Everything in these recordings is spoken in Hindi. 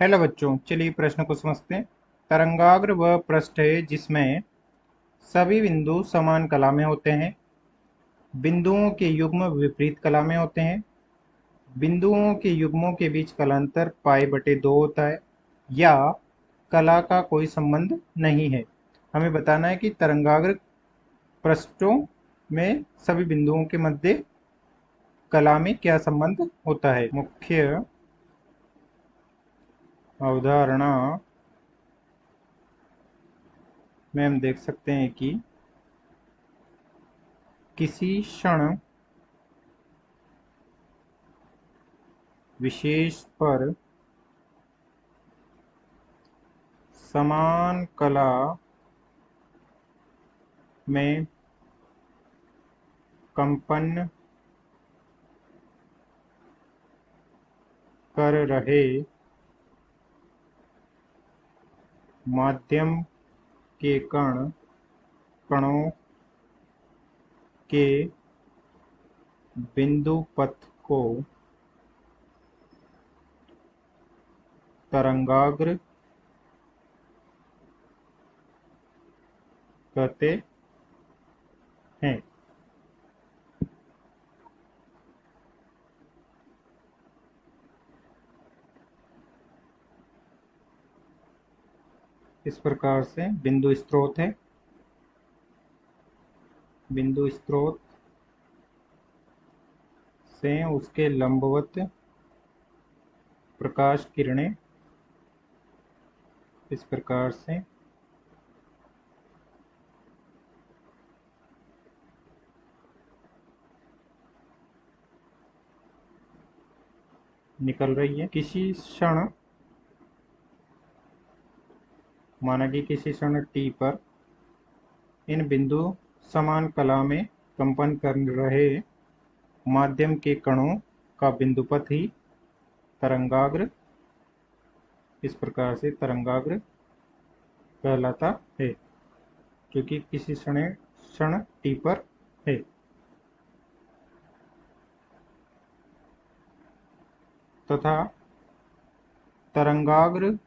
हेलो बच्चों, चलिए प्रश्न को समझते हैं। तरंगाग्र वह पृष्ठ है जिसमें सभी बिंदु समान कला में होते हैं। बिंदुओं के युग्म विपरीत कला में होते हैं। बिंदुओं के युग्मों के बीच कलांतर पाई/2 होता है, या कला का कोई संबंध नहीं है। हमें बताना है कि तरंगाग्र पृष्ठों में सभी बिंदुओं के मध्य कला में क्या संबंध होता है। मुख्य अवधारणा में हम देख सकते हैं कि किसी क्षण विशेष पर समान कला में कंपन कर रहे माध्यम के कणों के बिंदु पथ को तरंगाग्र कहते हैं। इस प्रकार से बिंदु स्रोत है। बिंदु स्रोत से उसके लंबवत प्रकाश किरणें इस प्रकार से निकल रही है। किसी क्षण, माना कि किसी क्षण t पर इन बिंदु समान कला में कंपन कर रहे माध्यम के कणों का बिंदुपथ ही तरंगाग्र इस प्रकार से तरंगाग्र कहलाता है, क्योंकि किसी क्षण t पर है। तथा तरंगाग्र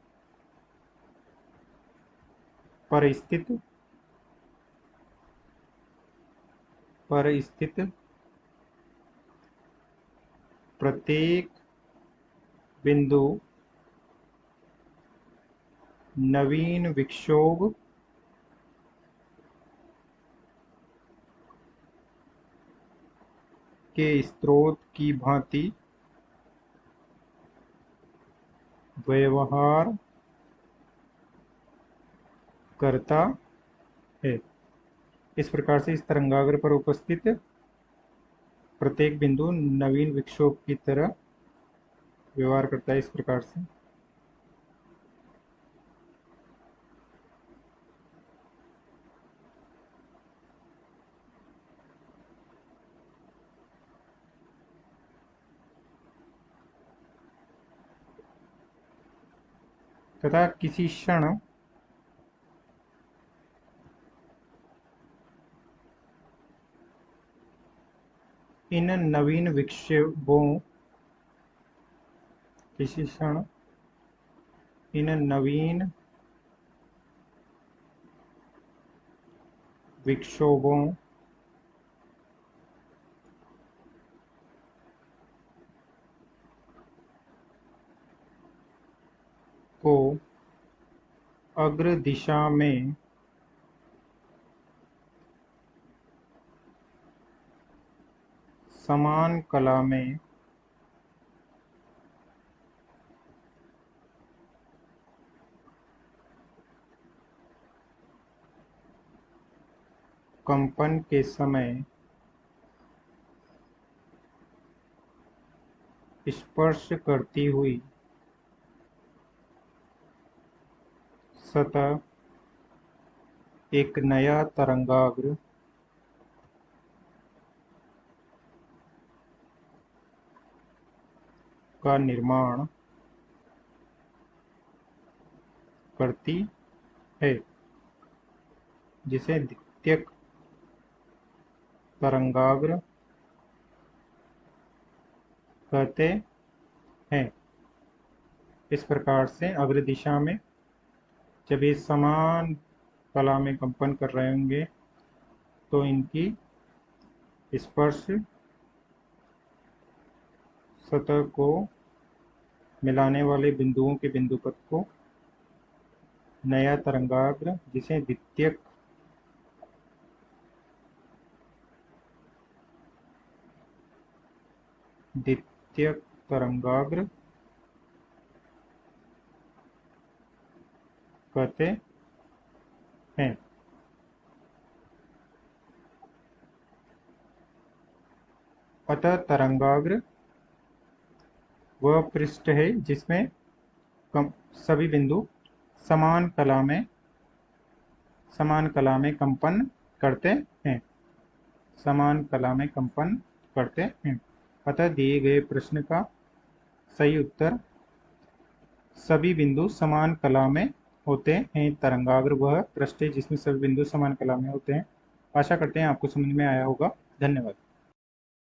पर स्थित प्रत्येक बिंदु नवीन विक्षोभ के स्रोत की भांति व्यवहार करता है। इस प्रकार से इस तरंगाग्र पर उपस्थित प्रत्येक बिंदु नवीन विक्षोभ की तरह व्यवहार करता है। इस प्रकार से तथा किसी क्षण इन नवीन विक्षोभों किसी क्षण इन नवीन विक्षोभों को अग्र दिशा में समान कला में कंपन के समय स्पर्श करती हुई सतह एक नया तरंगाग्र का निर्माण करती है, जिसे द्वितीयक तरंगाग्र कहते हैं। इस प्रकार से अग्र दिशा में जब ये समान कला में कंपन कर रहे होंगे तो इनकी स्पर्श सतह को मिलाने वाले बिंदुओं के बिंदुपथ को नया तरंगाग्र, जिसे द्वितीयक तरंगाग्र कहते हैं। अतः तरंगाग्र वह पृष्ठ है जिसमें सभी बिंदु समान कला में कंपन करते हैं। समान कला में कंपन करते हैं। अतः दिए गए प्रश्न का सही उत्तर सभी बिंदु समान कला में होते हैं। तरंगाग्र वह पृष्ठ है जिसमें सभी बिंदु समान कला में होते हैं। आशा करते हैं आपको समझ में आया होगा। धन्यवाद।